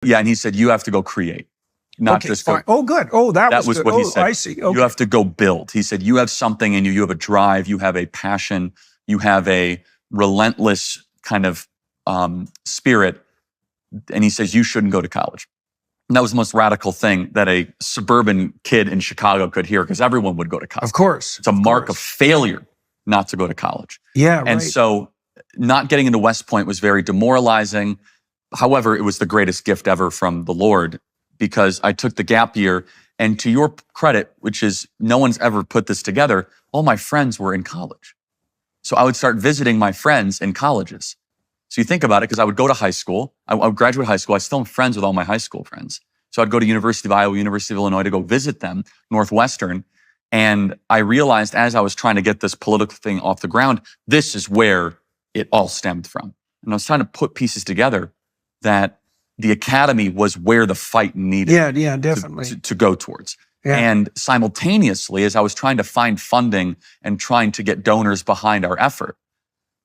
Yeah, and he said, you have to go create, not just go. Fine. Oh, good. Oh, that was good. What he said. I see. Okay. You have to go build. He said, you have something in you. You have a drive. You have a passion. You have a relentless kind of spirit. And he says, you shouldn't go to college. And that was the most radical thing that a suburban kid in Chicago could hear, because everyone would go to college. Of course. It's a mark of failure not to go to college. Yeah, And so not getting into West Point was very demoralizing. However, it was the greatest gift ever from the Lord, because I took the gap year, and to your credit, which is no one's ever put this together, all my friends were in college. So I would start visiting my friends in colleges. So you think about it, because I would go to high school. I would graduate high school. I still am friends with all my high school friends. So I'd go to University of Iowa, University of Illinois to go visit them, Northwestern. And I realized as I was trying to get this political thing off the ground, this is where it all stemmed from. And I was trying to put pieces together that the academy was where the fight needed definitely. To go towards. Yeah. And simultaneously, as I was trying to find funding and trying to get donors behind our effort,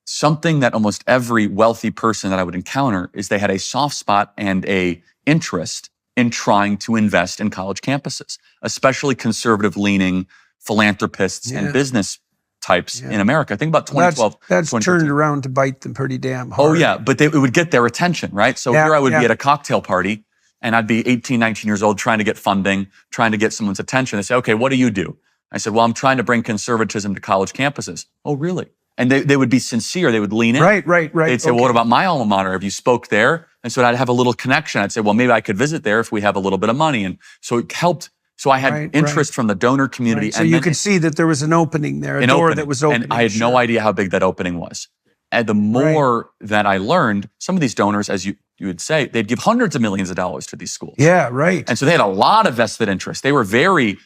something that almost every wealthy person that I would encounter is they had a soft spot and a interest in trying to invest in college campuses, especially conservative-leaning philanthropists and business types in America. I think about 2012. That's turned around to bite them pretty damn hard. Oh yeah, but it would get their attention, right? So here I would be at a cocktail party, and I'd be 18, 19 years old trying to get funding, trying to get someone's attention. They say, okay, what do you do? I said, well, I'm trying to bring conservatism to college campuses. Oh, really? And they would be sincere. They would lean in. Right. They'd say, well, what about my alma mater? Have you spoke there? And so I'd have a little connection. I'd say, well, maybe I could visit there if we have a little bit of money. And so it helped. So I had interest from the donor community. So you could see that there was an opening there, a door that was opening. And I had no idea how big that opening was. And the more that I learned, some of these donors, as you would say, they'd give hundreds of millions of dollars to these schools. Yeah, right. And so they had a lot of vested interest. They were very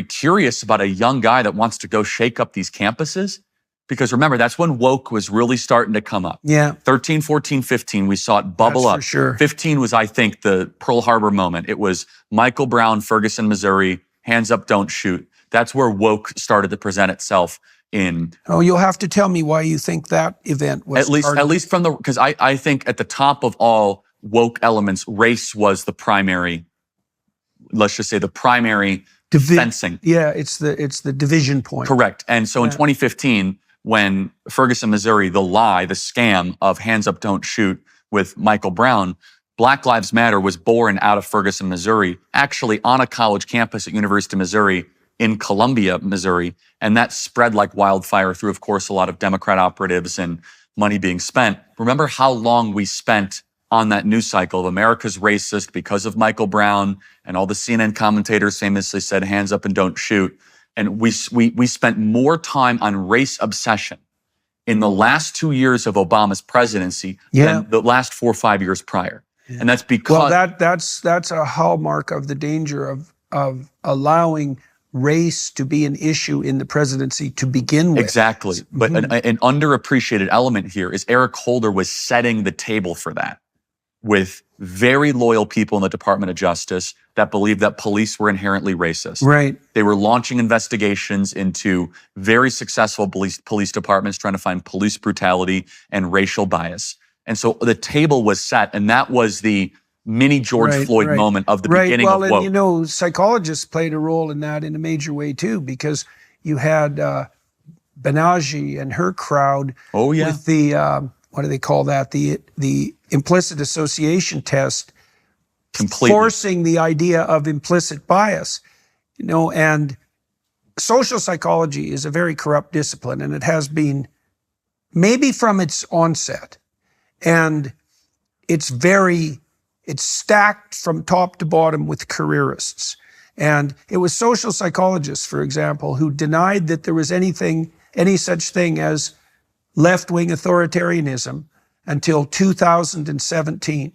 curious about a young guy that wants to go shake up these campuses. Because remember, that's when woke was really starting to come up. Yeah. 13, 14, 15, we saw it bubble up. For sure. 15 was, I think, the Pearl Harbor moment. It was Michael Brown, Ferguson, Missouri, hands up, don't shoot. That's where woke started to present itself in. Oh, you'll have to tell me why you think that event was at least from the, because I think at the top of all woke elements, race was the primary, let's just say the primary fencing. Yeah, it's the division point. Correct. And so in 2015, when Ferguson, Missouri, the lie, the scam of hands up, don't shoot with Michael Brown, Black Lives Matter was born out of Ferguson, Missouri, actually on a college campus at University of Missouri in Columbia, Missouri. And that spread like wildfire through, of course, a lot of Democrat operatives and money being spent. Remember how long we spent on that news cycle of America's racist because of Michael Brown, and all the CNN commentators famously said, hands up and don't shoot. And we spent more time on race obsession in the last 2 years of Obama's presidency than the last 4 or 5 years prior. Yeah. And that's because— Well, that's a hallmark of the danger of allowing race to be an issue in the presidency to begin with. Exactly. But an underappreciated element here is Eric Holder was setting the table for that, with very loyal people in the Department of Justice that believed that police were inherently racist. Right. They were launching investigations into very successful police departments trying to find police brutality and racial bias. And so the table was set, and that was the mini George Floyd moment of the beginning of woke. Well, and you know, psychologists played a role in that in a major way too, because you had Banaji and her crowd with the, what do they call that? The implicit association test, completely forcing the idea of implicit bias, you know. And social psychology is a very corrupt discipline, and it has been maybe from its onset. And it's stacked from top to bottom with careerists. And it was social psychologists, for example, who denied that there was any such thing as left-wing authoritarianism until 2017.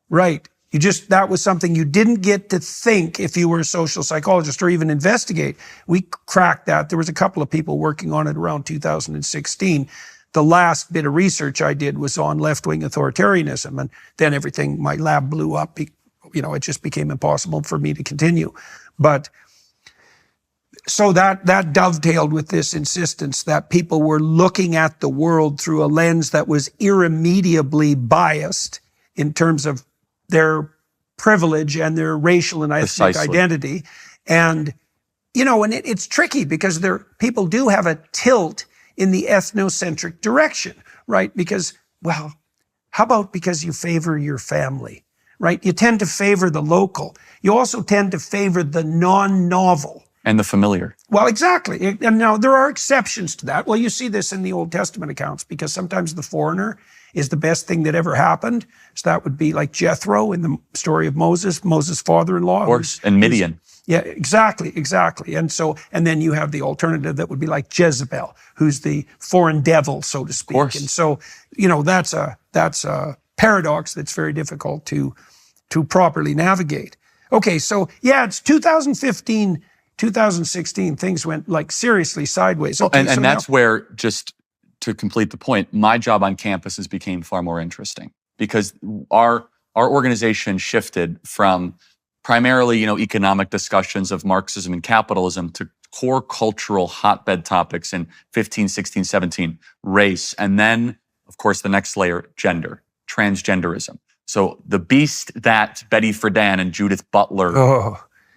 Right. That was something you didn't get to think if you were a social psychologist or even investigate. We cracked that. There was a couple of people working on it around 2016. The last bit of research I did was on left-wing authoritarianism, and then my lab blew up. You know, it just became impossible for me to continue. But so that dovetailed with this insistence that people were looking at the world through a lens that was irremediably biased in terms of their privilege and their racial and ethnic identity. And, and it's tricky because people do have a tilt in the ethnocentric direction, right? Because, well, how about because you favor your family, right? You tend to favor the local. You also tend to favor the non-novel. And the familiar. Well, exactly. And now there are exceptions to that. Well, you see this in the Old Testament accounts because sometimes the foreigner is the best thing that ever happened. So that would be like Jethro in the story of Moses' father-in-law. Of course, and Midian. Yeah, exactly. And then you have the alternative that would be like Jezebel, who's the foreign devil, so to speak. Of course. And so, that's a paradox that's very difficult to properly navigate. Okay, so yeah, it's 2015, 2016, things went like seriously sideways. Okay, and that's where, just to complete the point, my job on campuses became far more interesting because our organization shifted from primarily, economic discussions of Marxism and capitalism to core cultural hotbed topics in 15, 16, 17, race, and then, of course, the next layer, gender, transgenderism. So the beast that Betty Friedan and Judith Butler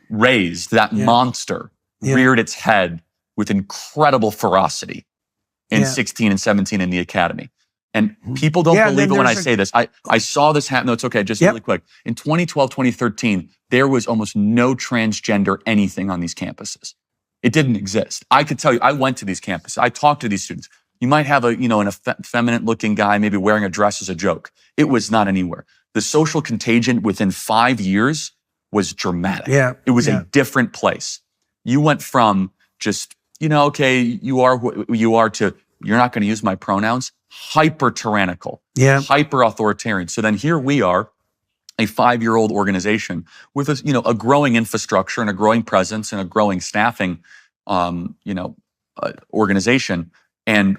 raised, that monster, reared its head with incredible ferocity in 16 and 17 in the academy. And people don't believe it when I say this. I saw this happen. No, it's okay. Just really quick. In 2012, 2013, there was almost no transgender anything on these campuses. It didn't exist. I could tell you, I went to these campuses. I talked to these students. You might have an effeminate looking guy maybe wearing a dress as a joke. It was not anywhere. The social contagion within 5 years was dramatic. Yeah. It was a different place. You went from just, okay, you are who you are to, you're not going to use my pronouns, hyper-tyrannical, hyper-authoritarian. So then here we are, a 5-year-old organization with a growing infrastructure and a growing presence and a growing staffing, organization. And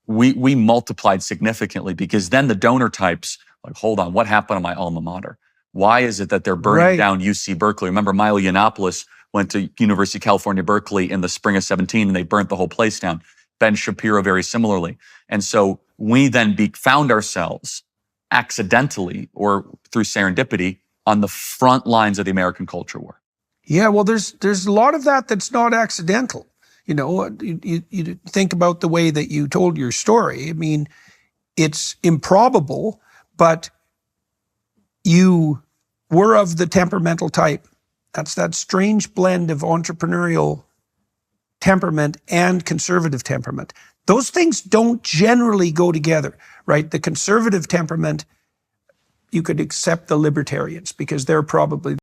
we multiplied significantly because then the donor types, like, hold on, what happened to my alma mater? Why is it that they're burning down UC Berkeley? Remember, Milo Yiannopoulos went to University of California, Berkeley in the spring of 17, and they burnt the whole place down. Ben Shapiro very similarly. And so we then found ourselves accidentally or through serendipity on the front lines of the American culture war. Yeah, well, there's a lot of that's not accidental. You think about the way that you told your story. I mean, it's improbable, but you were of the temperamental type. That's that strange blend of entrepreneurial temperament and conservative temperament. Those things don't generally go together, right? The conservative temperament, you could accept the libertarians because they're probably